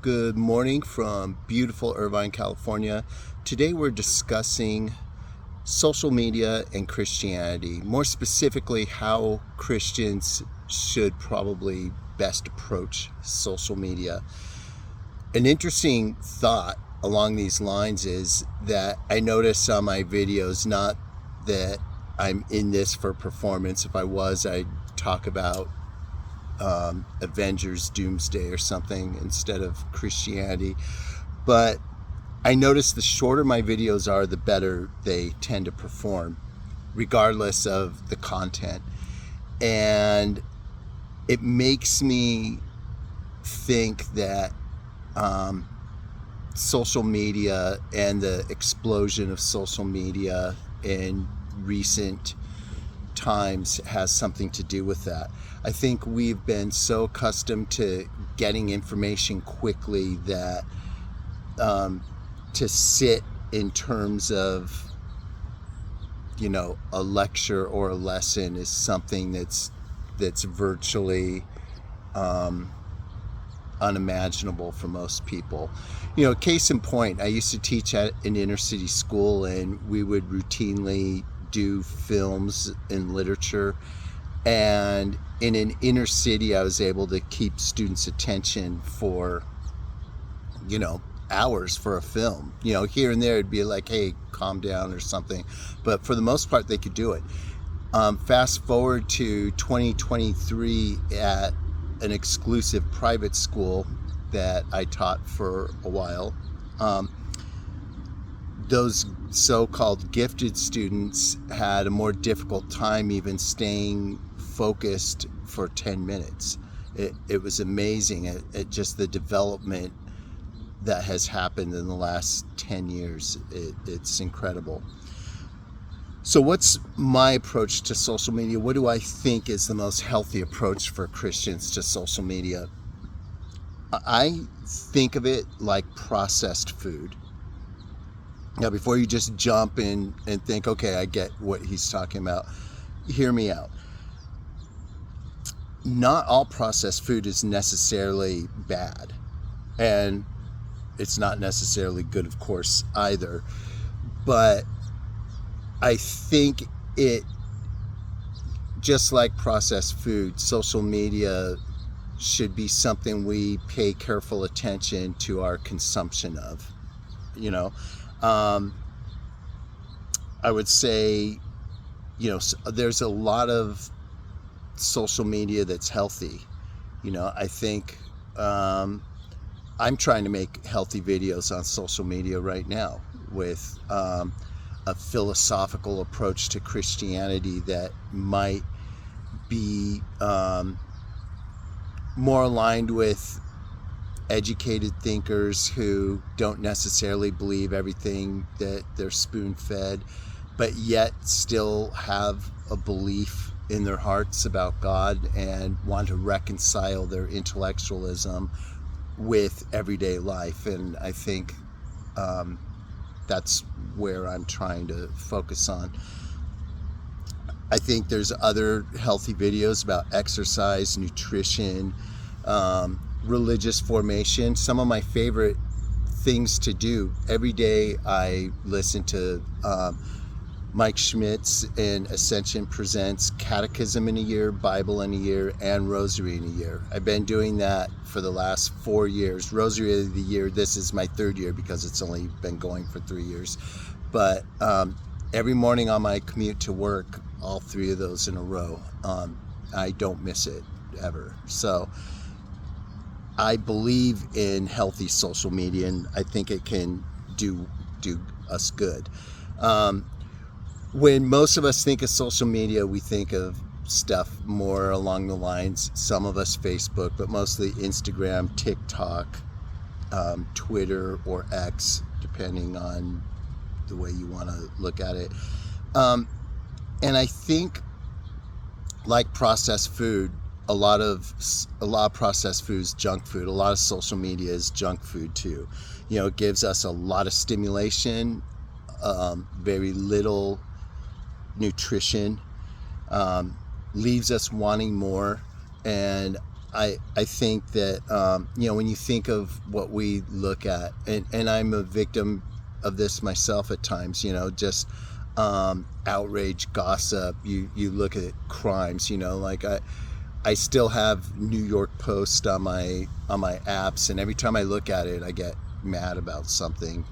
Good morning from beautiful Irvine, California. Today we're discussing social media and Christianity. More specifically, how Christians should probably best approach social media. An interesting thought along these lines is that I notice on my videos, not that I'm in this for performance. If I was, I'd talk about Avengers Doomsday or something instead of Christianity. But I notice the shorter my videos are, the better they tend to perform, regardless of the content. And it makes me think that social media and the explosion of social media in recent times has something to do with that. I think we've been so accustomed to getting information quickly that to sit in terms of, a lecture or a lesson is something that's virtually unimaginable for most people. Case in point, I used to teach at an inner city school, and we would routinely do films and literature, and in an inner city I was able to keep students' attention for hours for a film. Here and there it'd be like, hey, calm down or something, but for the most part they could do it. Fast forward to 2023 at an exclusive private school that I taught for a while. Those so-called gifted students had a more difficult time even staying focused for 10 minutes. It was amazing at just the development that has happened in the last 10 years. It's incredible. So what's my approach to social media? What do I think is the most healthy approach for Christians to social media? I think of it like processed food. Now, before you just jump in and think, okay, I get what he's talking about, hear me out. Not all processed food is necessarily bad, and it's not necessarily good, of course, either. But I think it, just like processed food, social media should be something we pay careful attention to our consumption of. I would say, there's a lot of social media that's healthy. I think I'm trying to make healthy videos on social media right now with a philosophical approach to Christianity that might be more aligned with educated thinkers who don't necessarily believe everything that they're spoon-fed, but yet still have a belief in their hearts about God and want to reconcile their intellectualism with everyday life. And I think that's where I'm trying to focus on. I think there's other healthy videos about exercise, nutrition, religious formation. Some of my favorite things to do every day, I listen to Mike Schmitz and Ascension Presents Catechism in a Year, Bible in a Year, and Rosary in a Year. I've been doing that for the last 4 years. Rosary of the Year, this is my 3rd year because it's only been going for 3 years. But every morning on my commute to work, all 3 of those in a row. I don't miss it ever. So I believe in healthy social media, and I think it can do us good. When most of us think of social media, we think of stuff more along the lines, some of us Facebook, but mostly Instagram, TikTok, Twitter, or X, depending on the way you want to look at it. And I think, like processed food, a lot of processed food is junk food. A lot of social media is junk food too. It gives us a lot of stimulation, very little nutrition, leaves us wanting more. And I think that when you think of what we look at, and I'm a victim of this myself at times, just outrage, gossip. You look at crimes, like I still have New York Post on my apps, and every time I look at it, I get mad about something.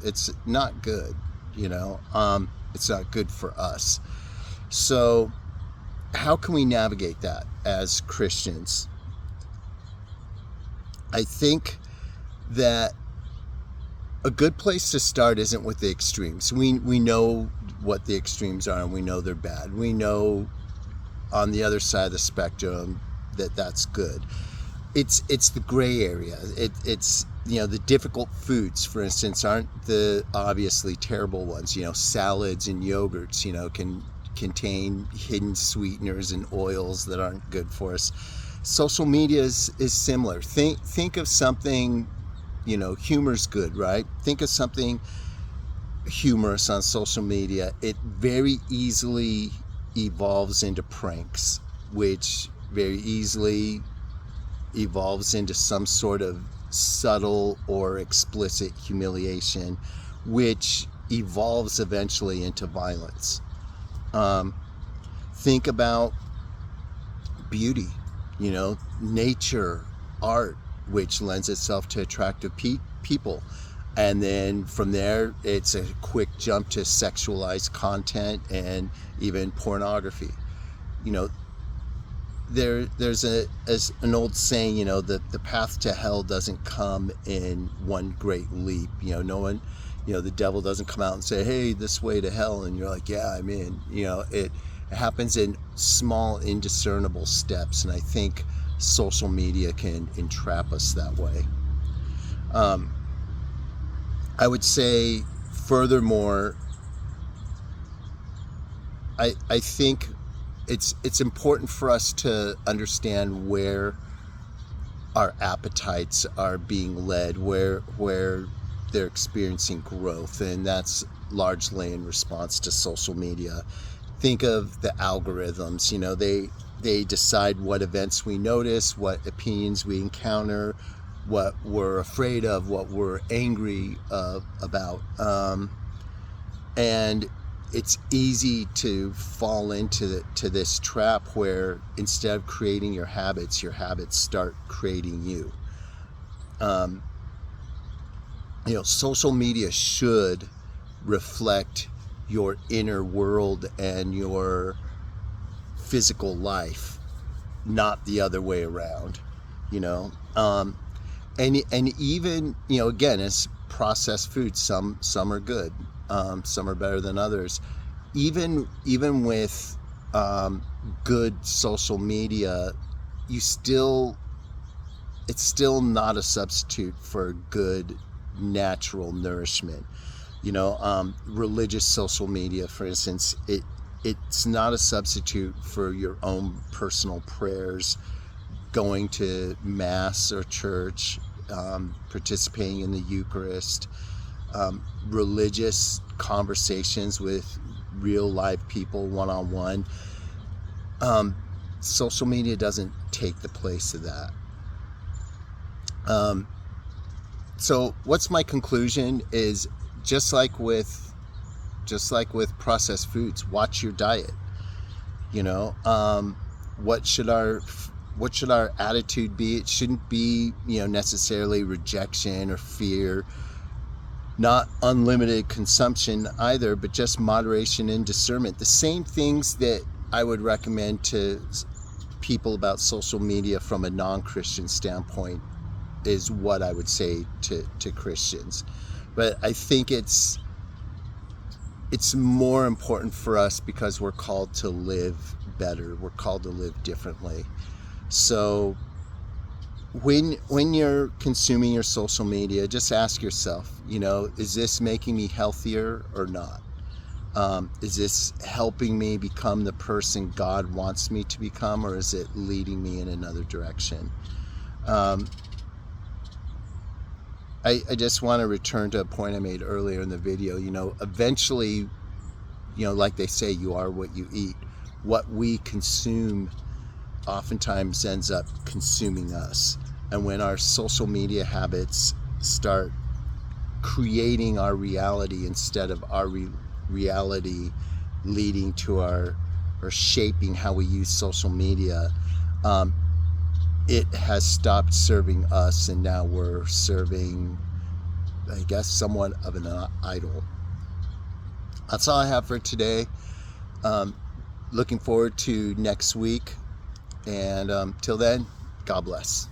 It's not good. It's not good for us. So how can we navigate that as Christians? I think that a good place to start isn't with the extremes. We know what the extremes are, and we know they're bad. We know on the other side of the spectrum that that's good. It's the gray area. It's the difficult foods, for instance, aren't the obviously terrible ones. Salads and yogurts, can contain hidden sweeteners and oils that aren't good for us. Social media is similar. Think of something, humor's good, right? Think of something humorous on social media. It very easily evolves into pranks, which very easily evolves into some sort of subtle or explicit humiliation, which evolves eventually into violence. Think about beauty, nature, art, which lends itself to attractive people. And then from there, it's a quick jump to sexualized content and even pornography. There's an old saying, that the path to hell doesn't come in one great leap. No one, the devil doesn't come out and say, hey, this way to hell, and you're like, yeah, I'm in. It happens in small, indiscernible steps, and I think social media can entrap us that way. I would say, furthermore, I think it's important for us to understand where our appetites are being led, where they're experiencing growth, and that's largely in response to social media. Think of the algorithms. They decide what events we notice, what opinions we encounter, what we're afraid of, what we're angry about, and it's easy to fall into this trap where instead of creating your habits start creating you. Social media should reflect your inner world and your physical life, not the other way around. And even, again, it's processed food. Some are good, some are better than others. Even with good social media, it's still not a substitute for good natural nourishment. Religious social media, for instance, it's not a substitute for your own personal prayers, going to mass or church, participating in the Eucharist, religious conversations with real live people one-on-one. Social media doesn't take the place of that. So what's my conclusion is, just like with processed foods, watch your diet. What should our attitude be? It shouldn't be, necessarily rejection or fear, not unlimited consumption either, but just moderation and discernment. The same things that I would recommend to people about social media from a non-Christian standpoint is what I would say to Christians. But I think it's more important for us because we're called to live better. We're called to live differently. So when you're consuming your social media, just ask yourself, is this making me healthier or not? Is this helping me become the person God wants me to become, or is it leading me in another direction? I just want to return to a point I made earlier in the video. Eventually, like they say, you are what you eat. What we consume oftentimes ends up consuming us. And when our social media habits start creating our reality instead of our reality leading to our, or shaping how we use social media, it has stopped serving us, and now we're serving, I guess, somewhat of an idol. That's all I have for today. Looking forward to next week, and till then, God bless.